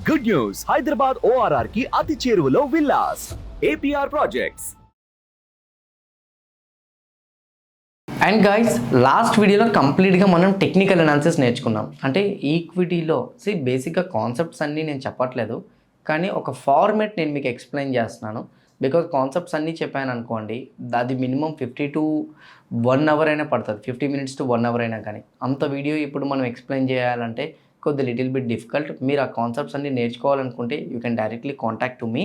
Good news, Hyderabad ORR కి అతి చేరువలో villas APR projects. And guys, last వీడియోలో కంప్లీట్గా మనం టెక్నికల్ అనాలిసిస్ నేర్చుకున్నాం. అంటే ఈక్విటీలో బేసిక్గా కాన్సెప్ట్స్ అన్నీ నేను చెప్పట్లేదు, కానీ ఒక ఫార్మేట్ నేను మీకు ఎక్స్ప్లెయిన్ చేస్తున్నాను. బికాజ్ కాన్సెప్ట్స్ అన్నీ చెప్పాను అనుకోండి, అది మినిమం 50 to 1 hour అయినా పడుతుంది, 50 minutes to 1 hour అయినా. కానీ అంత వీడియో ఇప్పుడు మనం ఎక్స్ప్లెయిన్ చేయాలంటే కొద్ది లిటిల్ బిట్ డిఫికల్ట్. మీరు ఆ కాన్సెప్ట్స్ అన్నీ నేర్చుకోవాలనుకుంటే you can directly contact to me.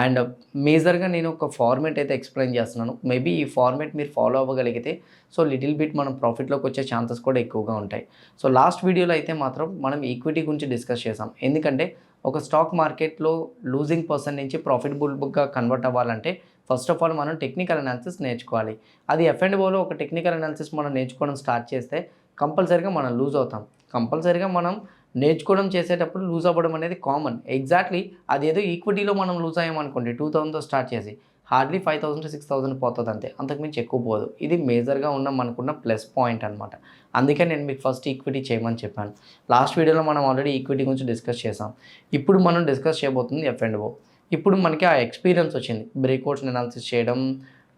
And మేజర్గా నేను ఒక ఫార్మేట్ అయితే ఎక్స్ప్లెయిన్ చేస్తున్నాను. మేబీ ఈ ఫార్మేట్ మీరు ఫాలో అవ్వగలిగితే సో లిటిల్ బిట్ మనం ప్రాఫిట్లోకి వచ్చే ఛాన్సెస్ కూడా ఎక్కువగా ఉంటాయి. సో లాస్ట్ వీడియోలో అయితే మాత్రం మనం ఈక్విటీ గురించి డిస్కస్ చేసాం. ఎందుకంటే ఒక స్టాక్ మార్కెట్లో లూజింగ్ పర్సన్ నుంచి ప్రాఫిటబుల్గా కన్వర్ట్ అవ్వాలంటే ఫస్ట్ ఆఫ్ ఆల్ మనం టెక్నికల్ అనాలిసిస్ నేర్చుకోవాలి. అది F&Oలో ఒక టెక్నికల్ అనాలిసిస్ మనం నేర్చుకోవడం స్టార్ట్ చేస్తే కంపల్సరీగా మనం లూజ్ అవుతాం. కంపల్సరీగా మనం నేర్చుకోవడం చేసేటప్పుడు లూజ్ అవ్వడం అనేది కామన్. ఎగ్జాక్ట్లీ అదేదో ఈక్విటీలో మనం లూజ్ అయ్యామనుకోండి, 2000తో స్టార్ట్ చేసి హార్డ్లీ 5000 to 6000 పోతుంది అంతే, అంతకుమించి ఎక్కువ పోదు. ఇది మేజర్గా ఉన్న మనకున్న ప్లస్ పాయింట్ అనమాట. అందుకే నేను మీకు ఫస్ట్ ఈక్విటీ చేయమని చెప్పాను. లాస్ట్ వీడియోలో మనం ఆల్రెడీ ఈక్విటీ గురించి డిస్కస్ చేసాం. ఇప్పుడు మనం డిస్కస్ చేయబోతుంది F&O. ఇప్పుడు మనకి ఆ ఎక్స్పీరియన్స్ వచ్చింది, బ్రేక్అవుట్స్ని అనాలిసిస్ చేయడం,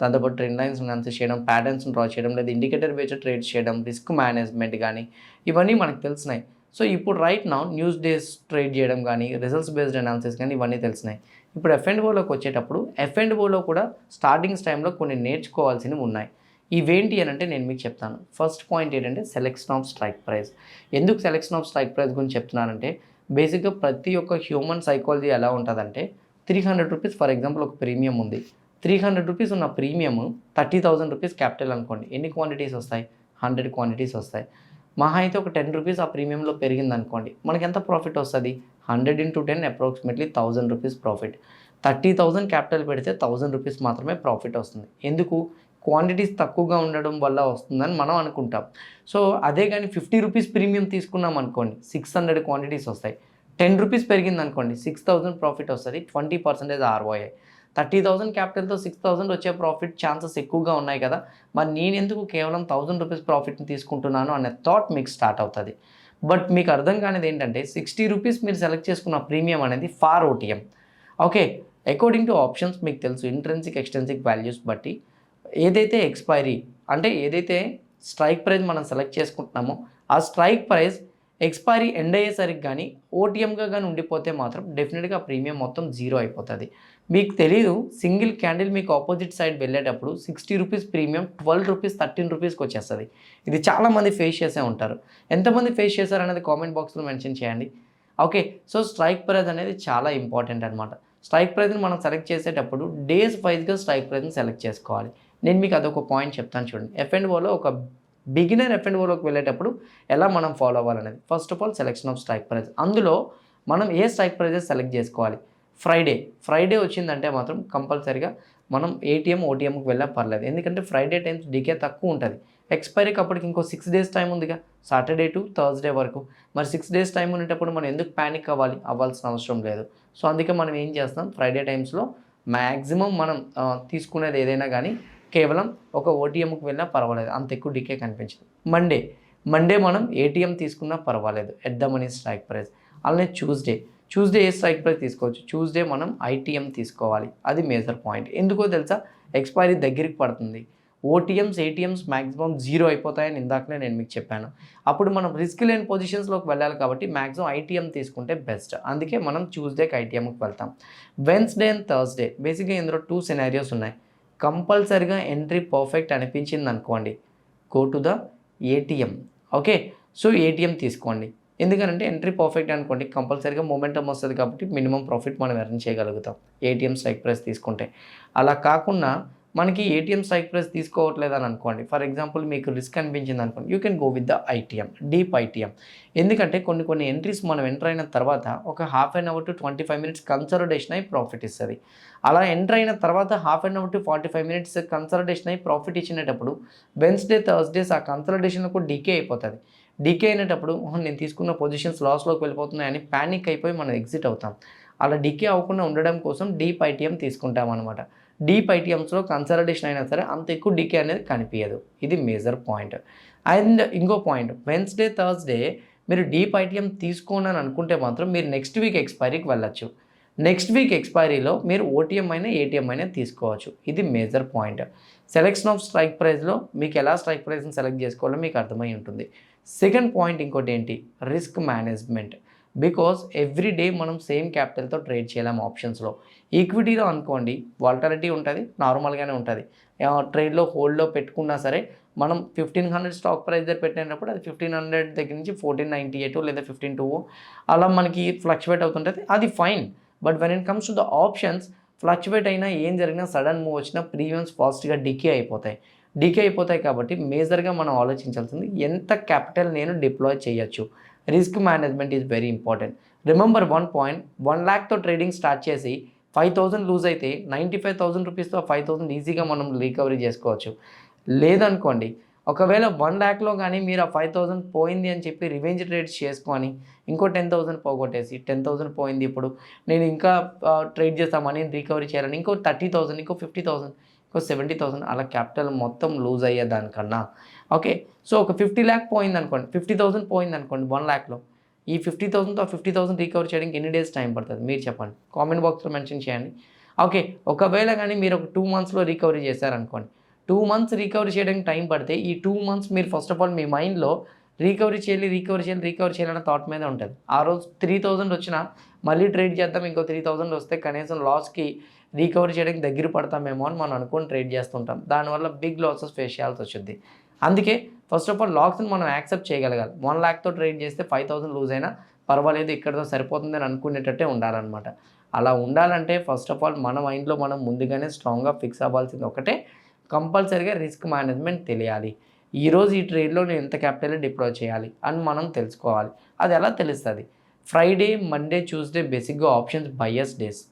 దాంతోపాటు ట్రెండ్ లైన్స్ అనాలిసిస్ చేయడం, ప్యాటర్న్స్ని డ్రా చేయడం, లేదా ఇండికేటర్ బేస్డ్ ట్రేడ్స్ చేయడం, రిస్క్ మేనేజ్మెంట్ కానీ ఇవన్నీ మనకు తెలిసినాయి. సో ఇప్పుడు right now news days trade చేయడం కానీ, రిజల్ట్స్ బేస్డ్ అనాలిసిస్ కానీ ఇవన్నీ తెలిసినాయి. ఇప్పుడు F&Oలోకి వచ్చేటప్పుడు F&Oలో కూడా స్టార్టింగ్స్ టైంలో కొన్ని నేర్చుకోవాల్సినవి ఉన్నాయి. ఇవేంటి అని అంటే నేను మీకు చెప్తాను. ఫస్ట్ పాయింట్ ఏంటంటే సెలెక్షన్ ఆఫ్ స్ట్రైక్ ప్రైస్. ఎందుకు సెలెక్షన్ ఆఫ్ స్ట్రైక్ ప్రైస్ గురించి చెప్తున్నానంటే బేసిక్గా ప్రతి ఒక్క హ్యూమన్ సైకాలజీ ఎలా ఉంటుందంటే 300 రూపీస్ ఫర్ ఎగ్జాంపుల్ ఒక ప్రీమియం ఉంది. 300 రూపీస్ ఉన్న ప్రీమియం 30,000 రూపీస్ క్యాపిటల్ అనుకోండి. ఎన్ని క్వాంటిటీస్ వస్తాయి? 100 క్వాంటిటీస్ వస్తాయి. మహా అయితే ఒక 10 రూపీస్ ఆ ప్రీమియంలో పెరిగింది అనుకోండి, మనకి ఎంత ప్రాఫిట్ వస్తుంది? 100 into 10 approximately 1000 rupees profit. 30,000 capital పెడితే 1000 రూపీస్ మాత్రమే ప్రాఫిట్ వస్తుంది. ఎందుకు? క్వాంటిటీస్ తక్కువగా ఉండడం వల్ల వస్తుందని మనం అనుకుంటాం. సో అదే కానీ 50 రూపీస్ ప్రీమియం తీసుకున్నాం అనుకోండి, 600 క్వాంటిటీస్ వస్తాయి. 10 రూపీస్ పెరిగింది అనుకోండి, 6000 ప్రాఫిట్ వస్తుంది. 20% ROI. 30,000 క్యాపిటల్తో 6,000 వచ్చే ప్రాఫిట్ ఛాన్సెస్ ఎక్కువగా ఉన్నాయి కదా, మరి నేను ఎందుకు కేవలం 1000 రూపీస్ ప్రాఫిట్ని తీసుకుంటున్నాను అనే థాట్ మీకు స్టార్ట్ అవుతుంది. బట్ మీకు అర్థం కానిది ఏంటంటే 60 రూపీస్ మీరు సెలెక్ట్ చేసుకున్న ప్రీమియం అనేది far OTM. Okay, according to options మీకు తెలుసు ఇంట్రెన్సిక్ ఎక్స్టెన్సిక్ వాల్యూస్ బట్టి ఏదైతే ఎక్స్పైరీ అంటే ఏదైతే స్ట్రైక్ ప్రైస్ మనం సెలెక్ట్ చేసుకుంటున్నామో ఆ స్ట్రైక్ ప్రైస్ ఎక్స్పైరీ ఎండ్ అయ్యేసరికి కానీ OTMగా కానీ ఉండిపోతే మాత్రం డెఫినెట్గా ప్రీమియం మొత్తం జీరో అయిపోతుంది. మీకు తెలీదు, సింగిల్ క్యాండిల్ మీకు ఆపోజిట్ సైడ్ వెళ్ళేటప్పుడు 60 రూపీస్ ప్రీమియం 12 రూపీస్ 13 రూపీస్కి వచ్చేస్తుంది. ఇది చాలామంది ఫేస్ చేసే ఉంటారు. ఎంతమంది ఫేస్ చేశారు అనేది కామెంట్ బాక్స్లో మెన్షన్ చేయండి. ఓకే, సో స్ట్రైక్ ప్రైస్ అనేది చాలా ఇంపార్టెంట్ అనమాట. స్ట్రైక్ ప్రైస్ని మనం సెలెక్ట్ చేసేటప్పుడు డేస్ వైజ్గా స్ట్రైక్ ప్రైస్ని సెలెక్ట్ చేసుకోవాలి. నేను మీకు అదొక పాయింట్ చెప్తాను చూడండి. F&Oలో ఒక బిగినర్ F&Oలోకి వెళ్ళేటప్పుడు ఎలా మనం ఫాలో అవ్వాలనేది. First of all selection of strike price. అందులో మనం ఏ స్ట్రైక్ ప్రైజెస్ సెలెక్ట్ చేసుకోవాలి? ఫ్రైడే వచ్చిందంటే మాత్రం కంపల్సరీగా మనం OTMకి వెళ్ళా పర్లేదు. ఎందుకంటే ఫ్రైడే టైమ్స్ డికే తక్కువ ఉంటుంది. ఎక్స్పైరీకి అప్పటికి ఇంకో 6 days టైం ఉందిగా, సాటర్డే టు థర్స్డే వరకు. మరి 6 days టైం ఉండేటప్పుడు మనం ఎందుకు ప్యానిక్ అవ్వాల్సిన అవసరం లేదు. సో అందుకే మనం ఏం చేస్తాం, ఫ్రైడే టైమ్స్లో మ్యాక్సిమం మనం తీసుకునేది ఏదైనా కానీ కేవలం ఒక OTMకి వెళ్ళినా పర్వాలేదు, అంత ఎక్కువ డికే కనిపించదు. మండే మనం ATM తీసుకున్నా పర్వాలేదు at the money strike price. అలానే ట్యూస్డే ఏ స్ట్రైక్ ప్రైస్ తీసుకోవచ్చు? ట్యూస్డే మనం ITM తీసుకోవాలి. అది మేజర్ పాయింట్. ఎందుకో తెలుసా? ఎక్స్పైరీ దగ్గరికి పడుతుంది. ATMs మ్యాక్సిమం జీరో అయిపోతాయని ఇందాకనే నేను మీకు చెప్పాను. అప్పుడు మనం రిస్క్ లేని పొజిషన్స్లోకి వెళ్ళాలి కాబట్టి మ్యాక్సిమం ITM తీసుకుంటే బెస్ట్. అందుకే మనం ట్యూస్డేకి ITMకి వెళ్తాం. వెన్స్డే అండ్ థర్స్డే బేసిక్గా ఇందులో 2 scenarios ఉన్నాయి. కంపల్సరిగా ఎంట్రీ పర్ఫెక్ట్ అనిపించింది అనుకోండి, go to the ATM. Okay, so ATM తీసుకోండి. ఎందుకంటే ఎంట్రీ పర్ఫెక్ట్ అనుకోండి, కంపల్సరీగా మొమెంటం వస్తుంది కాబట్టి మినిమం ప్రాఫిట్ మనం ఎర్న్ చేయగలుగుతాం ATM స్ట్రైక్ ప్రైస్ తీసుకుంటే. అలా కాకుండా మనకి ATM స్ట్రైక్ ప్రైస్ తీసుకోవట్లేదని అనుకోండి, ఫర్ ఎగ్జాంపుల్ మీకు రిస్క్ అనిపించింది అనుకోండి, you can go with the deep ITM. ఎందుకంటే కొన్ని ఎంట్రీస్ మనం ఎంటర్ అయిన తర్వాత ఒక 1/2 hour to 25 minutes కన్సల్టేషన్ అయి ప్రాఫిట్ ఇస్తుంది. అలా ఎంటర్ అయిన తర్వాత 1/2 hour to 45 minutes కన్సల్టేషన్ అయి ప్రాఫిట్ ఇచ్చినప్పుడు వెన్స్డే థర్స్డేస్ ఆ కన్సల్టేషన్కు డికే అయిపోతుంది. డికే అయినప్పుడు నేను తీసుకున్న పొజిషన్స్ లాస్లోకి వెళ్ళిపోతున్నాయని ప్యానిక్ అయిపోయి మనం ఎగ్జిట్ అవుతాం. అలా డికే అవ్వకుండా ఉండడం కోసం డీప్ ITM తీసుకుంటాం అనమాట. డీప్ ITMస్లో కన్సల్టేషన్ అయినా సరే అంత ఎక్కువ డికే అనేది కనిపించదు. ఇది మేజర్ పాయింట్. అండ్ ఇంకో పాయింట్, వెన్స్డే థర్స్డే మీరు డీప్ ఐటీఎం తీసుకోండి అని అనుకుంటే మాత్రం మీరు నెక్స్ట్ వీక్ ఎక్స్పైరీకి వెళ్ళచ్చు. నెక్స్ట్ వీక్ ఎక్స్పైరీలో మీరు ఓటీఎం అయినా ఏటీఎం అయినా తీసుకోవచ్చు. ఇది major point. Selection of strike ప్రైస్లో మీకు ఎలా స్ట్రైక్ ప్రైస్ని సెలెక్ట్ చేసుకోవాలో మీకు అర్థమై ఉంటుంది. సెకండ్ పాయింట్ ఇంకోటి ఏంటి, risk management. Because every day మనం సేమ్ క్యాపిటల్తో ట్రేడ్ చేయలేము ఆప్షన్స్లో. ఈక్విటీలో అనుకోండి వాలటాలిటీ ఉంటుంది, నార్మల్గానే ఉంటుంది. ట్రేడ్లో హోల్డ్లో పెట్టుకున్నా సరే మనం 1500 స్టాక్ ప్రైస్ దగ్గర పెట్టినప్పుడు అది 1500 దగ్గర నుంచి 1498 లేదా 15.2 అలా మనకి ఫ్లక్చువేట్ అవుతుంటుంది, అది fine. But when it comes to the options, fluctuate అయినా ఏం జరిగినా సడన్ మూవ్ వచ్చినా ప్రీమియమ్స్ ఫాస్ట్గా డికే అయిపోతాయి కాబట్టి మేజర్గా మనం ఆలోచించాల్సింది ఎంత క్యాపిటల్ నేను డిప్లాయ్ చేయొచ్చు. Risk management is very important. Remember one point, 1 lakhతో ట్రేడింగ్ స్టార్ట్ చేసి 5,000 లూజ్ అయితే 95,000 రూపీస్తో 5,000 ఈజీగా మనం రికవరీ చేసుకోవచ్చు. లేదనుకోండి, ఒకవేళ 1 lakhలో కానీ మీరు ఆ 5,000 పోయింది అని చెప్పి రివెంజ్ ట్రేడ్స్ చేసుకొని ఇంకో 10,000 పోగొట్టేసి 10,000 పోయింది, ఇప్పుడు నేను ఇంకా ట్రేడ్ చేస్తా మనీని రికవరీ చేయాలని ఇంకో 30,000, ఇంకో 50,000, ఇంకో 70,000 అలా క్యాపిటల్ మొత్తం లూజ్ అయ్యేదానికన్నా ఓకే. సో ఒక 50 lakh పోయిందనుకోండి, 50,000 పోయిందనుకోండి 1 lakhలో, ఈ 50,000తో 50,000 రికవర్ చేయడానికి ఎన్ని డేస్ టైం పడుతుంది మీరు చెప్పండి, కామెంట్ బాక్స్లో మెన్షన్ చేయండి. ఓకే, ఒకవేళ కానీ మీరు ఒక 2 monthsలో రికవరీ చేశారనుకోండి, 2 months రికవరీ చేయడానికి టైం పడితే ఈ 2 months మీరు ఫస్ట్ ఆఫ్ ఆల్ మీ మైండ్లో రికవరీ చేయాలన్న థాట్ మీద ఉంటుంది. ఆ రోజు 3,000 వచ్చినా మళ్ళీ ట్రేడ్ చేద్దాం, ఇంకో 3,000 వస్తే కనీసం లాస్కి రికవరీ చేయడానికి దగ్గర పడతామేమో అని మనం అనుకుని ట్రేడ్ చేస్తుంటాం. దానివల్ల బిగ్ లాసెస్ ఫేస్ చేయాల్సి వచ్చింది. అందుకే ఫస్ట్ ఆఫ్ ఆల్ లాస్ని మనం యాక్సెప్ట్ చేయగలగాలి. 1 lakhతో ట్రేడ్ చేస్తే 5,000 లూజ్ అయినా పర్వాలేదు, ఇక్కడితో సరిపోతుంది అని అనుకునేటట్టే ఉండాలన్నమాట. అలా ఉండాలంటే ఫస్ట్ ఆఫ్ ఆల్ మన మైండ్లో మనం ముందుగానే స్ట్రాంగ్గా ఫిక్స్ అవ్వాల్సింది ఒకటే, కంపల్సరీగా రిస్క్ మేనేజ్మెంట్ తెలియాలి. ఈరోజు ఈ ట్రేడ్లో నేను ఎంత క్యాపిటల్ డిప్లాయ్ చేయాలి అని మనం తెలుసుకోవాలి. అది ఎలా తెలుస్తుంది? ఫ్రైడే, మండే, ట్యూస్డే బేసిక్గా options buyers days.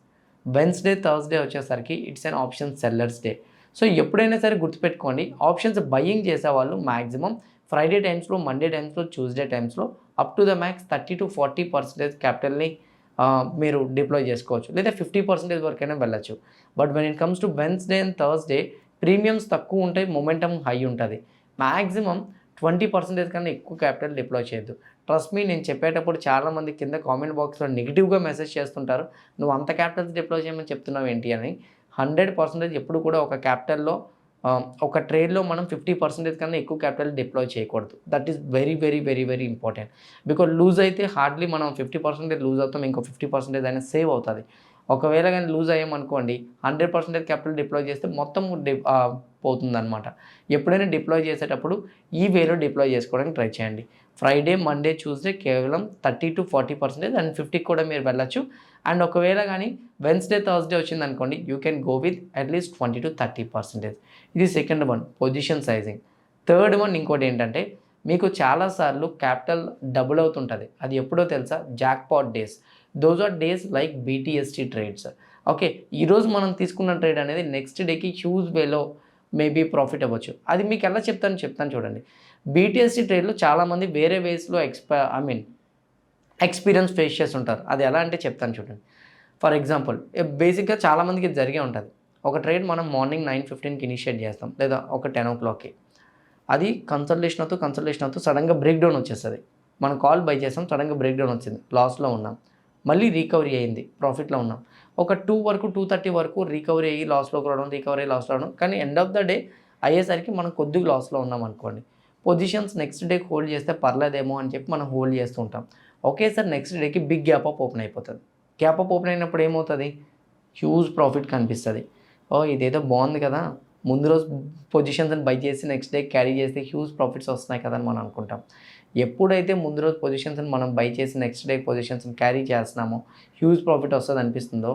Wednesday, Thursday వచ్చేసరికి it's an option sellers day. So ఎప్పుడైనా సరే గుర్తుపెట్టుకోండి, ఆప్షన్స్ బయ్యింగ్ చేసేవాళ్ళు మ్యాక్సిమం ఫ్రైడే టైమ్స్లో, మండే టైమ్స్లో, ట్యూస్డే టైమ్స్లో up to the max 30 to 40% క్యాపిటల్ని మీరు డిప్లాయ్ చేసుకోవచ్చు, లేదా 50% వరకైనా వెళ్ళచ్చు. But when it comes to Wednesday and Thursday premiums తక్కువ ఉంటాయి, మొమెంటమ్ హై ఉంటుంది. మ్యాక్సిమం 20% కన్నా ఎక్కువ క్యాపిటల్ డిప్లాయ్ చేయొద్దు. ట్రస్ట్ మీ, నేను చెప్పేటప్పుడు చాలామంది కింద కామెంట్ బాక్స్లో నెగిటివ్గా మెసేజ్ చేస్తుంటారు, నువ్వు అంత క్యాపిటల్స్ డిప్లాయ్ చేయమని చెప్తున్నావు ఏంటి అని. 100% ఎప్పుడు కూడా ఒక క్యాపిటల్లో ఒక ట్రేడ్లో మనం 50% కన్నా ఎక్కువ క్యాపిటల్ డిప్లాయ్ చేయకూడదు. That is very very very very important. Because lose అయితే హార్డ్లీ మనం 50% లూజ్ అవుతాం, ఇంకో 50% అయినా సేవ్ అవుతుంది. ఒకవేళ కానీ లూజ్ అయ్యామనుకోండి, 100% క్యాపిటల్ డిప్లాయ్ చేస్తే మొత్తం పోతుందన్నమాట. ఎప్పుడైనా డిప్లాయ్ చేసేటప్పుడు ఈ వేలో డిప్లాయ్ చేసుకోవడానికి ట్రై చేయండి. ఫ్రైడే, మండే, ట్యూస్డే కేవలం 30 to 40% అండ్ 50 కూడా మీరు వెళ్ళచ్చు. అండ్ ఒకవేళ కానీ వెన్స్డే, థర్స్డే వచ్చిందనుకోండి, you can go with at least 20 to 30%. ఇది second one, position sizing. Third one ఇంకోటి ఏంటంటే, మీకు చాలాసార్లు క్యాపిటల్ డబుల్ అవుతుంటుంది. అది ఎప్పుడో తెలుసా? Jackpot days. Those are days like BTST trades. Okay, ఈరోజు మనం తీసుకున్న ట్రేడ్ అనేది నెక్స్ట్ డేకి హ్యూజ్ వేలో మేబీ ప్రాఫిట్ అవ్వచ్చు. అది మీకు ఎలా చెప్తాను చూడండి. BTST ట్రేడ్లో చాలామంది వేరే వేస్లో ఎక్స్పీరియన్స్ ఫేస్ చేస్తుంటారు. అది ఎలా అంటే చెప్తాను చూడండి. ఫర్ ఎగ్జాంపుల్, బేసిక్గా చాలామందికి జరిగే ఉంటుంది. ఒక ట్రేడ్ మనం మార్నింగ్ 9:15కి ఇనిషియేట్ చేస్తాం, లేదా ఒక 10 o'clockకి. అది కన్సల్టేషన్ అవుతూ సడన్గా బ్రేక్ డౌన్ వచ్చేస్తుంది. మనం కాల్ బై చేస్తాం, సడన్గా బ్రేక్ డౌన్ వచ్చింది, లాస్లో ఉన్నాం. మళ్ళీ రికవరీ అయ్యింది, ప్రాఫిట్లో ఉన్నాం. ఒక 2:30 వరకు రికవరీ అయ్యి లాస్లోకి రావడం, కానీ ఎండ్ ఆఫ్ ద డే అయ్యేసరికి మనం కొద్దిగా లాస్లో ఉన్నాం అనుకోండి. పొజిషన్స్ నెక్స్ట్ డేకి హోల్డ్ చేస్తే పర్లేదేమో అని చెప్పి మనం హోల్డ్ చేస్తూ ఉంటాం. ఒకేసారి నెక్స్ట్ డేకి బిగ్ గ్యాప్ అప్ ఓపెన్ అయిపోతుంది. గ్యాప్ అప్ ఓపెన్ అయినప్పుడు ఏమవుతుంది? హ్యూజ్ ప్రాఫిట్ కనిపిస్తుంది. ఇదేదో బాగుంది కదా, ముందు రోజు పొజిషన్స్ని బై చేసి నెక్స్ట్ డే క్యారీ చేస్తే హ్యూజ్ ప్రాఫిట్స్ వస్తున్నాయి కదా అని మనం అనుకుంటాం. ఎప్పుడైతే ముందు రోజు పొజిషన్స్ని మనం బై చేసి నెక్స్ట్ డే పొజిషన్స్ని క్యారీ చేస్తున్నామో హ్యూజ్ ప్రాఫిట్ వస్తుంది అనిపిస్తుందో,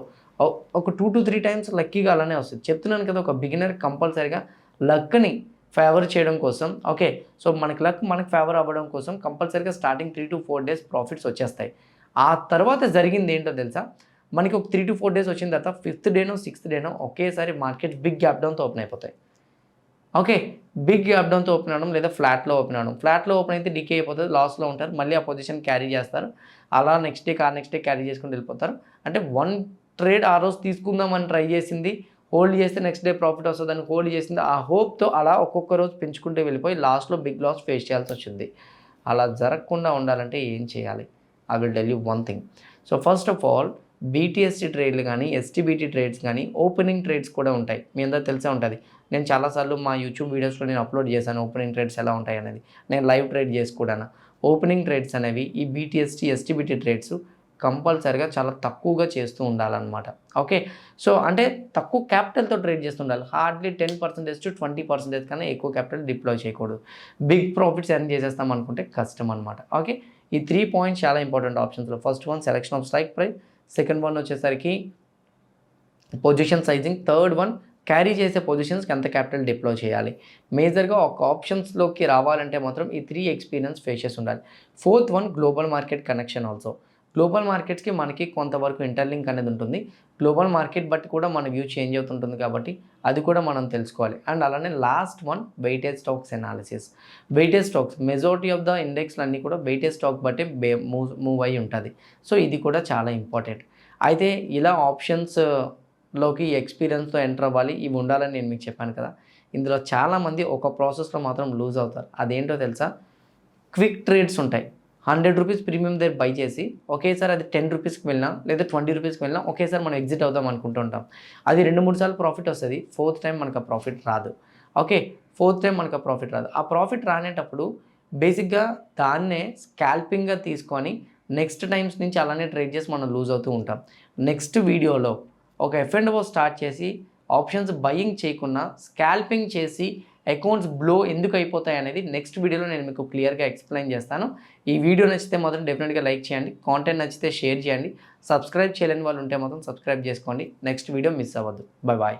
ఒక 2 to 3 times లక్కీగా అలానే వస్తుంది. చెప్తున్నాను కదా, ఒక బిగినర్ కంపల్సరీగా లక్ని ఫేవర్ చేయడం కోసం, ఓకే, సో మనకి ఫేవర్ అవ్వడం కోసం కంపల్సరీగా స్టార్టింగ్ 3 to 4 days ప్రాఫిట్స్ వచ్చేస్తాయి. ఆ తర్వాత జరిగింది ఏంటో తెలుసా? మనకి ఒక 3 to 4 days వచ్చిన తర్వాత 5th డేనో 6th డేనో ఒకేసారి మార్కెట్ బిగ్ గ్యాప్ డౌన్తో ఓపెన్ అయిపోతాయి. ఓకే, బిగ్ గ్యాప్ డౌన్తో ఓపెన్ అవ్వడం, లేదా ఫ్లాట్లో ఓపెన్ అయితే డికే అయిపోతుంది, లాస్లో ఉంటారు, మళ్ళీ ఆ పొజిషన్ క్యారీ చేస్తారు. అలా నెక్స్ట్ డే క్యారీ చేసుకుని వెళ్ళిపోతారు. అంటే 1 ట్రేడ్ ఆ రోజు తీసుకుందామని ట్రై చేసింది, హోల్డ్ చేస్తే నెక్స్ట్ డే ప్రాఫిట్ వస్తుందని హోల్డ్ చేసింది, ఆ హోప్తో అలా ఒక్కొక్క రోజు పెంచుకుంటూ వెళ్ళిపోయి లాస్ట్లో బిగ్ లాస్ ఫేస్ చేయాల్సి వచ్చింది. అలా జరగకుండా ఉండాలంటే ఏం చేయాలి? I will tell you one thing. So first of all BTST ట్రేడ్లు కానీ, ఎస్టీబీటీ ట్రేడ్స్ కానీ, ఓపెనింగ్ ట్రేడ్స్ కూడా ఉంటాయి. మీ అందరూ తెలిసే ఉంటుంది. నేను చాలాసార్లు మా యూట్యూబ్ వీడియోస్లో నేను అప్లోడ్ చేశాను ఓపెనింగ్ ట్రేడ్స్ ఎలా ఉంటాయి అనేది. నేను లైవ్ ట్రేడ్ చేసి కూడాను. ఓపెనింగ్ ట్రేడ్స్ అనేవి ఈ బీటీఎస్టీ, ఎస్టీబీటీ ట్రేడ్స్ కంపల్సరిగా చాలా తక్కువగా చేస్తూ ఉండాలన్నమాట. ఓకే. సో అంటే తక్కువ క్యాపిటల్తో ట్రేడ్ చేస్తుండాలి. హార్డ్లీ 10% టు 20% కన్నా ఎక్కువ క్యాపిటల్ డిప్లాయ్ చేయకూడదు. బిగ్ ప్రాఫిట్స్ ఎర్న్ చేసేస్తాం అనుకుంటే కష్టం అనమాట. ఓకే. ఈ 3 పాయింట్స్ చాలా ఇంపార్టెంట్ ఆప్షన్స్లో. First one selection of strike price, second one వచ్చేసరికి position sizing, third one carry చేసే పొజిషన్స్కి ఎంత క్యాపిటల్ డిప్లాయ్ చేయాలి. మేజర్గా ఒక ఆప్షన్స్లోకి రావాలంటే మాత్రం ఈ 3 ఎక్స్పీరియన్స్ ఫేసెస్ ఉండాలి. Fourth one global market connection also. Global మార్కెట్స్కి మనకి కొంతవరకు ఇంటర్లింక్ అనేది ఉంటుంది. గ్లోబల్ మార్కెట్ బట్టి కూడా మన వ్యూ చేంజ్ అవుతుంటుంది కాబట్టి అది కూడా మనం తెలుసుకోవాలి. అండ్ అలానే last one weightage stocks analysis. Weightage stocks majority of the ఇండెక్స్లు అన్నీ కూడా వెయిటేజ్ స్టాక్ బట్టి మూవ్ అయి ఉంటుంది. సో ఇది కూడా చాలా ఇంపార్టెంట్. అయితే ఇలా ఆప్షన్స్లోకి ఎక్స్పీరియన్స్తో ఎంటర్ అవ్వాలి, ఇవి ఉండాలని నేను మీకు చెప్పాను కదా. ఇందులో చాలామంది ఒక ప్రాసెస్లో మాత్రం లూజ్ అవుతారు. అదేంటో తెలుసా? క్విక్ ట్రేడ్స్ ఉంటాయి. 100 రూపీస్ ప్రీమియం దగ్గర బై చేసి ఒకేసారి అది 10 రూపీస్కి వెళ్ళినా లేదా 20 రూపీస్కి వెళ్ళినా ఒకేసారి మనం ఎగ్జిట్ అవుదాం అనుకుంటుంటాం. అది 2-3 సార్లు ప్రాఫిట్ వస్తుంది. ఫోర్త్ టైం మనకు ఆ ప్రాఫిట్ రాదు. ఓకే. ఫోర్త్ టైం మనకు ఆ ప్రాఫిట్ రాదు. ఆ ప్రాఫిట్ రానేటప్పుడు బేసిక్గా దాన్నే స్కాల్పింగ్గా తీసుకొని నెక్స్ట్ టైమ్స్ నుంచి అలానే ట్రేడ్ చేసి మనం లూజ్ అవుతూ ఉంటాం. నెక్స్ట్ వీడియోలో ఒక ఎఫ్&ఓ స్టార్ట్ చేసి ఆప్షన్స్ బయింగ్ చేయకుండా స్కాల్పింగ్ చేసి అకౌంట్స్ బ్లో ఎందుకు అయిపోతాయి అనేది నెక్స్ట్ వీడియోలో నేను మీకు క్లియర్గా ఎక్స్ప్లెయిన్ చేస్తాను. ఈ వీడియో నచ్చితే మాత్రం డెఫినెట్గా లైక్ చేయండి. కాంటెంట్ నచ్చితే షేర్ చేయండి. సబ్స్క్రైబ్ చేయలేని వాళ్ళు ఉంటే మాత్రం సబ్స్క్రైబ్ చేసుకోండి. నెక్స్ట్ వీడియో మిస్ అవ్వద్దు. బాయ్.